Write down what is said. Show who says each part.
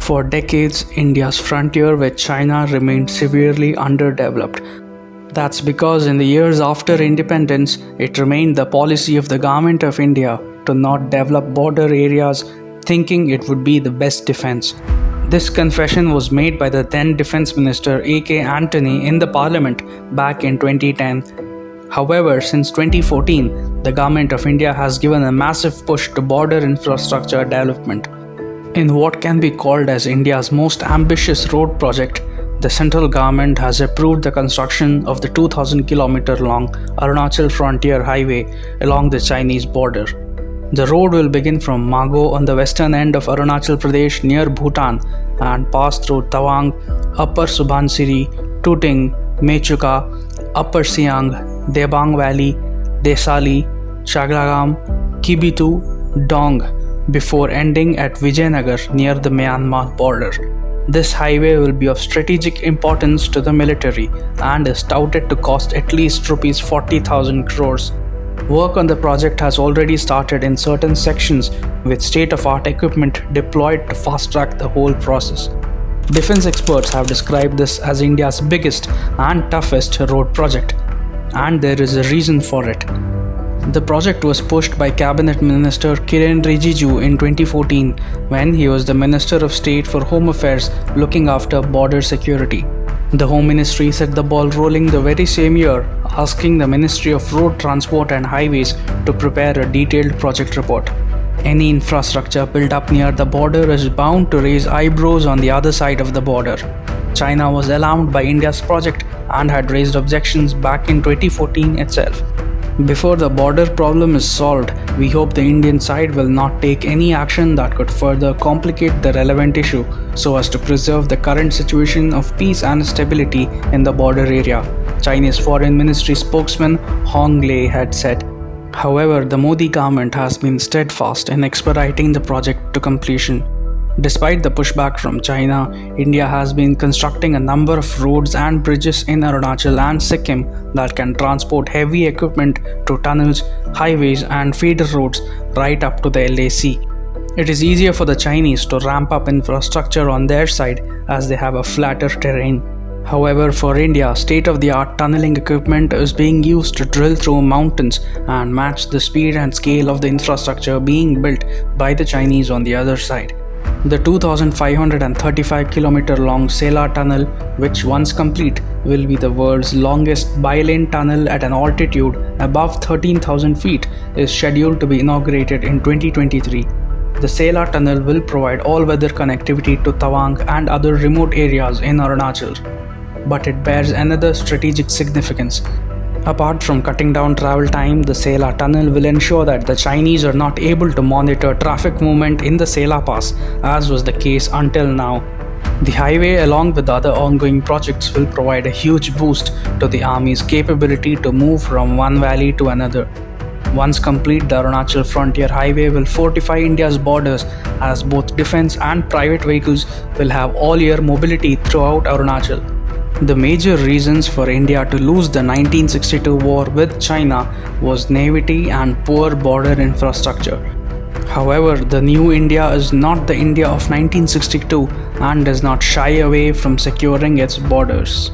Speaker 1: For decades, India's frontier with China remained severely underdeveloped. That's because in the years after independence, it remained the policy of the Government of India to not develop border areas, thinking it would be the best defense. This confession was made by the then Defence Minister AK Antony in the Parliament back in 2010. However, since 2014, the Government of India has given a massive push to border infrastructure development. In what can be called as India's most ambitious road project, the central government has approved the construction of the 2,000-kilometer long Arunachal Frontier Highway along the Chinese border. The road will begin from Mago on the western end of Arunachal Pradesh near Bhutan and pass through Tawang, Upper Subansiri, Tuting, Mechuka, Upper Siang, Debang Valley, Desali, Chaglagam, Kibitu, Dong, before ending at Vijayanagar near the Myanmar border. This highway will be of strategic importance to the military and is touted to cost at least Rs 40,000 crores. Work on the project has already started in certain sections with state-of-art equipment deployed to fast-track the whole process. Defense experts have described this as India's biggest and toughest road project, and there is a reason for it. The project was pushed by Cabinet Minister Kiren Rijiju in 2014 when he was the Minister of State for Home Affairs looking after border security. The Home Ministry set the ball rolling the very same year, asking the Ministry of Road Transport and Highways to prepare a detailed project report. Any infrastructure built up near the border is bound to raise eyebrows on the other side of the border. China was alarmed by India's project and had raised objections back in 2014 itself. Before the border problem is solved, we hope the Indian side will not take any action that could further complicate the relevant issue so as to preserve the current situation of peace and stability in the border area, Chinese Foreign Ministry spokesman Hong Lei had said. However, the Modi government has been steadfast in expediting the project to completion. Despite the pushback from China, India has been constructing a number of roads and bridges in Arunachal and Sikkim that can transport heavy equipment to tunnels, highways and feeder roads right up to the LAC. It is easier for the Chinese to ramp up infrastructure on their side as they have a flatter terrain. However, for India, state-of-the-art tunneling equipment is being used to drill through mountains and match the speed and scale of the infrastructure being built by the Chinese on the other side. The 2,535-kilometer long Sela Tunnel, which once complete, will be the world's longest bi-lane tunnel at an altitude above 13,000 feet, is scheduled to be inaugurated in 2023. The Sela Tunnel will provide all-weather connectivity to Tawang and other remote areas in Arunachal. But it bears another strategic significance. Apart from cutting down travel time, the Sela Tunnel will ensure that the Chinese are not able to monitor traffic movement in the Sela Pass, as was the case until now. The highway, along with other ongoing projects, will provide a huge boost to the Army's capability to move from one valley to another. Once complete, the Arunachal Frontier Highway will fortify India's borders as both defense and private vehicles will have all-year mobility throughout Arunachal. The major reasons for India to lose the 1962 war with China was naivety and poor border infrastructure. However, the new India is not the India of 1962 and does not shy away from securing its borders.